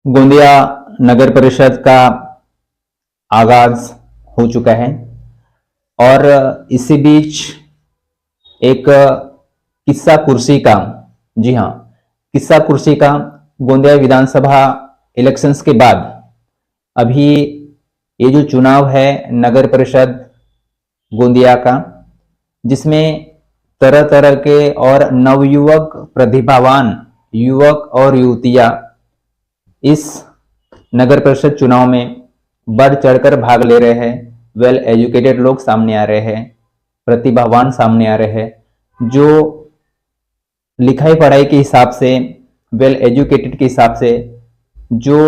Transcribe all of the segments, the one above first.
गोंदिया नगर परिषद का आगाज हो चुका है और इसी बीच एक किस्सा कुर्सी का, जी हाँ, किस्सा कुर्सी का गोंदिया विधानसभा इलेक्शंस के बाद अभी ये जो चुनाव है नगर परिषद गोंदिया का, जिसमें तरह तरह के और नवयुवक प्रतिभावान युवक और युवतियां इस नगर परिषद चुनाव में बढ़ चढ़कर भाग ले रहे हैं। वेल एजुकेटेड लोग सामने आ रहे हैं, प्रतिभावान सामने आ रहे हैं, जो लिखाई पढ़ाई के हिसाब से, वेल एजुकेटेड के हिसाब से, जो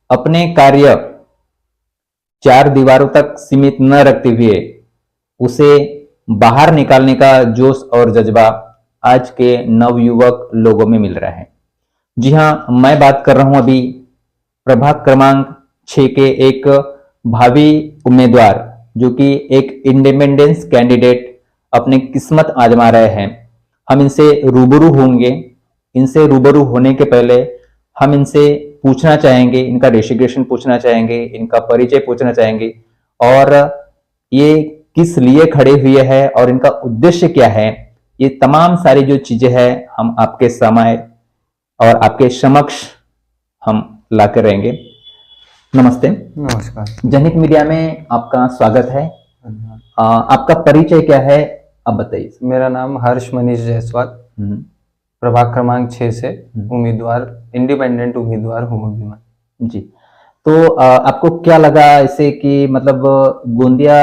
अपने कार्य चार दीवारों तक सीमित न रखते हुए उसे बाहर निकालने का जोश और जज्बा आज के नवयुवक लोगों में मिल रहा है। जी हां, मैं बात कर रहा हूं अभी प्रभाग क्रमांक 6 के एक भावी उम्मीदवार, जो कि एक इंडिपेंडेंस कैंडिडेट अपने किस्मत आजमा रहे हैं। हम इनसे रूबरू होंगे। इनसे रूबरू होने के पहले हम इनसे पूछना चाहेंगे, इनका डेजिग्नेशन पूछना चाहेंगे, इनका परिचय पूछना चाहेंगे और ये किस लिए खड़े हुए हैं और इनका उद्देश्य क्या है। ये तमाम सारी जो चीजें हैं हम आपके समय और आपके समक्ष हम लाकर रहेंगे। नमस्ते। नमस्कार। जनहित मीडिया में आपका स्वागत है। आपका परिचय क्या है, आप बताइए। मेरा नाम हर्ष मनीष जायसवाल, प्रभाग क्रमांक 6 से उम्मीदवार, इंडिपेंडेंट उम्मीदवार हूँ अभी मैं। जी, तो आपको क्या लगा ऐसे कि मतलब गोंदिया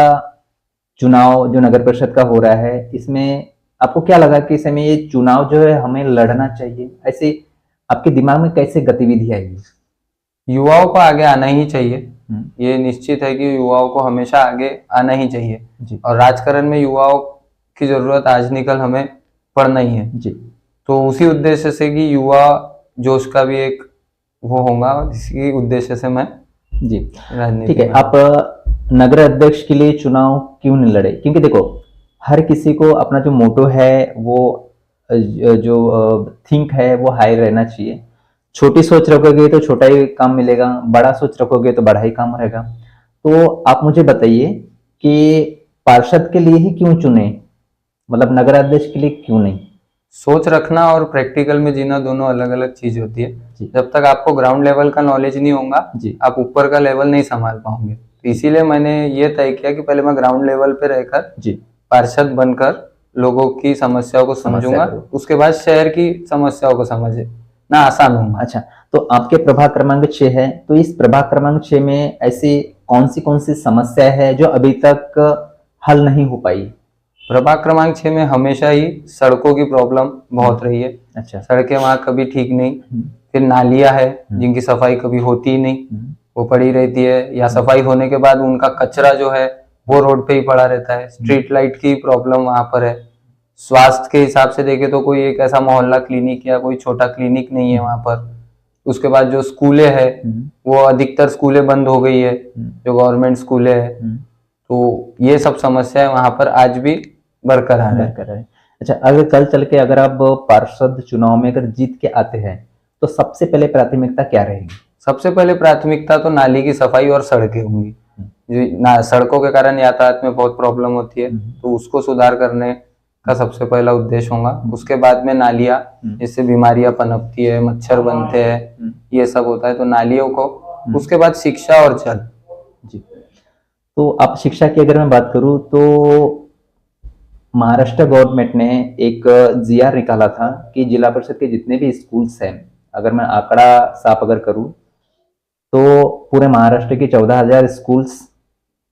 चुनाव जो नगर परिषद का हो रहा है, इसमें आपको क्या लगा कि इस समय ये चुनाव जो है हमें लड़ना चाहिए? ऐसे आपके दिमाग में कैसे गतिविधि आई? युवाओं को आगे आना ही चाहिए। ये निश्चित है कि युवाओं को हमेशा आगे आना ही चाहिए जी। और राजकारण में युवाओं की जरूरत आज निकल हमें पड़ना ही है जी। तो उसी उद्देश्य से कि युवा जोश का भी एक वो होगा, इसी उद्देश्य से मैं जी राजनीति ठीक है। में। आप नगर अध्यक्ष के लिए चुनाव क्यों नहीं लड़े? क्योंकि देखो, हर किसी को अपना जो मोटो है वो जो थिंक है वो हाई रहना चाहिए। छोटी सोच रखोगे तो छोटा ही काम मिलेगा, बड़ा सोच रखोगे तो बड़ा ही काम रहेगा। तो आप मुझे बताइए कि पार्षद के लिए ही क्यों चुने, मतलब नगर अध्यक्ष के लिए क्यों नहीं? सोच रखना और प्रैक्टिकल में जीना दोनों अलग अलग चीज होती है। जब तक आपको ग्राउंड लेवल का नॉलेज नहीं होगा आप ऊपर का लेवल नहीं संभाल पाओगे। तो इसीलिए मैंने ये तय किया कि पहले मैं ग्राउंड लेवल पे रहकर पार्षद बनकर लोगों की समस्याओं को समझूंगा, उसके बाद शहर की समस्याओं को समझे ना आसान होगा। अच्छा, तो आपके प्रभाग क्रमांक 6 है, तो इस प्रभाग क्रमांक 6 में ऐसी कौन सी समस्या है जो अभी तक हल नहीं हो पाई? प्रभाग क्रमांक 6 में हमेशा ही सड़कों की प्रॉब्लम बहुत रही है। अच्छा, सड़कें वहाँ कभी ठीक नहीं। फिर नालियां है जिनकी सफाई कभी होती ही नहीं, वो पड़ी रहती है, या सफाई होने के बाद उनका कचरा जो है वो रोड पे ही पड़ा रहता है। स्ट्रीट लाइट की प्रॉब्लम वहां पर है। स्वास्थ्य के हिसाब से देखे तो कोई एक ऐसा मोहल्ला क्लिनिक या कोई छोटा क्लिनिक नहीं है वहां पर। उसके बाद जो स्कूलें है वो अधिकतर स्कूलें बंद हो गई है, जो गवर्नमेंट स्कूलें है। तो ये सब समस्याएं वहां पर आज भी बरकरार है। अच्छा, अगर कल चल के अगर आप पार्षद चुनाव में अगर जीत के आते हैं तो सबसे पहले प्राथमिकता क्या रहेगी? सबसे पहले प्राथमिकता तो नाली की सफाई और सड़कें होंगी। सड़कों के कारण यातायात में बहुत प्रॉब्लम होती है, तो उसको सुधार करने का सबसे पहला उद्देश्य होगा। उसके बाद में नालियां, जिससे बीमारियां पनपती है, मच्छर बनते हैं, ये सब होता है, तो नालियों को। उसके बाद शिक्षा और जल। जी, तो आप शिक्षा की अगर मैं बात करूं तो महाराष्ट्र गवर्नमेंट ने एक जीआर निकाला था कि जिला परिषद के जितने भी स्कूल्स हैं, अगर मैं आंकड़ा साफ अगर करूं तो पूरे महाराष्ट्र की 14,000 स्कूल्स,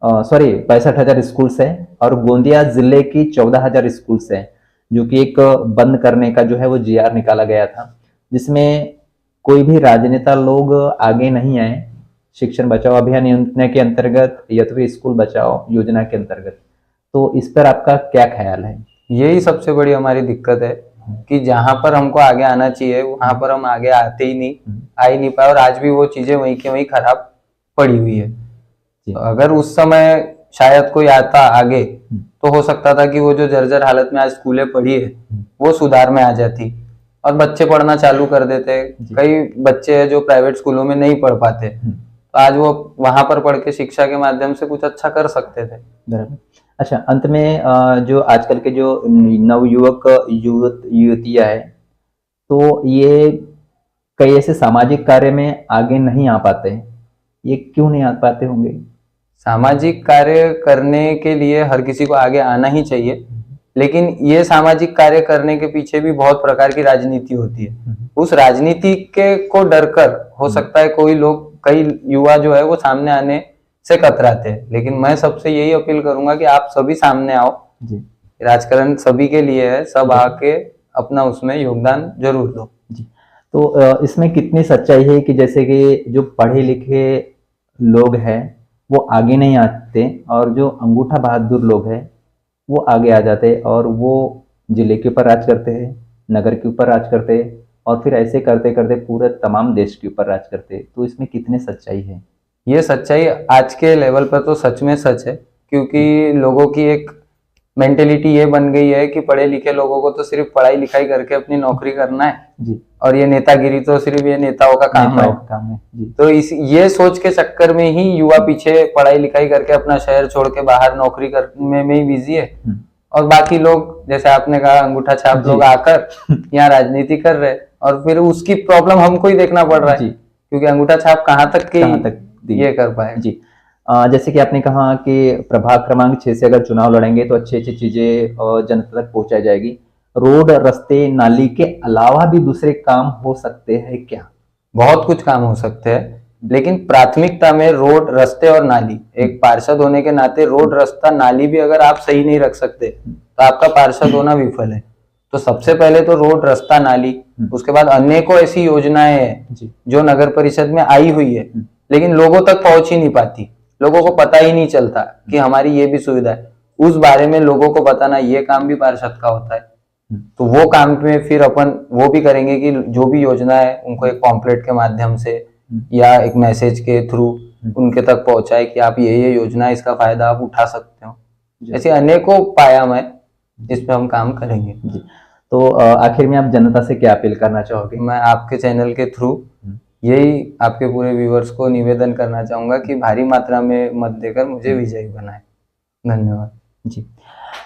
सॉरी 65,000 स्कूल्स है और गोंदिया जिले की 14,000 स्कूल्स है, जो कि एक बंद करने का जो है वो जीआर निकाला गया था, जिसमें कोई भी राजनेता लोग आगे नहीं आए शिक्षण बचाओ अभियान योजना के अंतर्गत या तो फिर स्कूल बचाओ योजना के अंतर्गत। तो इस पर आपका क्या ख्याल है? यही सबसे बड़ी हमारी दिक्कत है कि जहां पर हमको आगे आना चाहिए वहां पर हम आगे आते ही नहीं, आ ही नहीं पाए, और आज भी वो चीजें वहीं की वहीं खराब पड़ी हुई है। तो अगर उस समय शायद कोई आता आगे तो हो सकता था कि वो जो जर्जर हालत में आज स्कूलें पड़ी है वो सुधार में आ जाती। और बच्चे पढ़ना चालू कर देते हैं। कई बच्चे हैं जो प्राइवेट स्कूलों में नहीं पढ़ पाते, तो आज वो वहां पर पढ़ के शिक्षा के माध्यम से कुछ अच्छा कर सकते थे। बराबर। अच्छा, अंत में जो आजकल के जो नवयुवक युवतियां है, तो ये कई ऐसे सामाजिक कार्य में आगे नहीं आ पाते, ये क्यों नहीं आ पाते होंगे? सामाजिक कार्य करने के लिए हर किसी को आगे आना ही चाहिए, लेकिन ये सामाजिक कार्य करने के पीछे भी बहुत प्रकार की राजनीति होती है। उस राजनीति के को डर कर हो सकता है कई युवा जो है वो सामने आने से कतराते हैं, लेकिन मैं सबसे यही अपील करूंगा कि आप सभी सामने आओ जी। राजकारण सभी के लिए है, सब आके अपना उसमें योगदान जरूर दो जी। तो इसमें कितनी सच्चाई है कि जैसे कि जो पढ़े लिखे लोग हैं वो आगे नहीं आते और जो अंगूठा बहादुर लोग हैं वो आगे आ जाते हैं और वो जिले के ऊपर राज करते हैं, नगर के ऊपर राज करते हैं और फिर ऐसे करते करते पूरे तमाम देश के ऊपर राज करते हैं। तो इसमें कितनी सच्चाई है? ये सच्चाई आज के लेवल पर तो सच में सच है, क्योंकि लोगों की एक मेंटेलिटी ये बन गई है कि पढ़े लिखे लोगों को तो सिर्फ पढ़ाई लिखाई करके अपनी नौकरी करना है जी। और ये नेतागिरी तो सिर्फ ये नेताओं का काम है जी। तो ये सोच के चक्कर में ही युवा पीछे पढ़ाई लिखाई करके अपना शहर छोड़ के बाहर नौकरी करने में ही बिजी है, और बाकी लोग जैसे आपने कहा अंगूठा छाप लोग आकर यहाँ राजनीति कर रहे हैं और फिर उसकी प्रॉब्लम हमको ही देखना पड़ रहा है, क्योंकि अंगूठा छाप कहाँ तक ये कर पाए। जी। जैसे कि आपने कहा कि प्रभाग क्रमांक 6 से अगर चुनाव लड़ेंगे तो अच्छी अच्छी चीजें जनता तक पहुंचाई जाएगी। रोड, रास्ते, नाली के अलावा भी दूसरे काम हो सकते हैं क्या? बहुत कुछ काम हो सकते हैं, लेकिन प्राथमिकता में रोड, रास्ते और नाली। एक पार्षद होने के नाते रोड, रास्ता, नाली भी अगर आप सही नहीं रख सकते तो आपका पार्षद होना विफल है। तो सबसे पहले तो रोड, रास्ता, नाली, उसके बाद अनेकों ऐसी योजनाएं हैं जो नगर परिषद में आई हुई है लेकिन लोगों तक पहुंच ही नहीं पाती, लोगों को पता ही नहीं चलता कि हमारी ये भी सुविधा है। उस बारे में लोगों को बताना ये काम भी पार्षद का होता है। तो वो काम में फिर अपन वो भी करेंगे कि जो भी योजना है उनको एक पॉम्पलेट के माध्यम से या एक मैसेज के थ्रू उनके तक पहुंचाए कि आप ये योजना है, इसका फायदा आप उठा सकते हो। ऐसे अनेकों पायाम है जिस पे हम काम करेंगे। जी। तो आखिर में आप जनता से क्या अपील करना चाहोगे? मैं आपके चैनल के थ्रू यही आपके पूरे व्यूअर्स को निवेदन करना चाहूंगा कि भारी मात्रा में मत देकर मुझे विजयी बनाए। धन्यवाद। जी।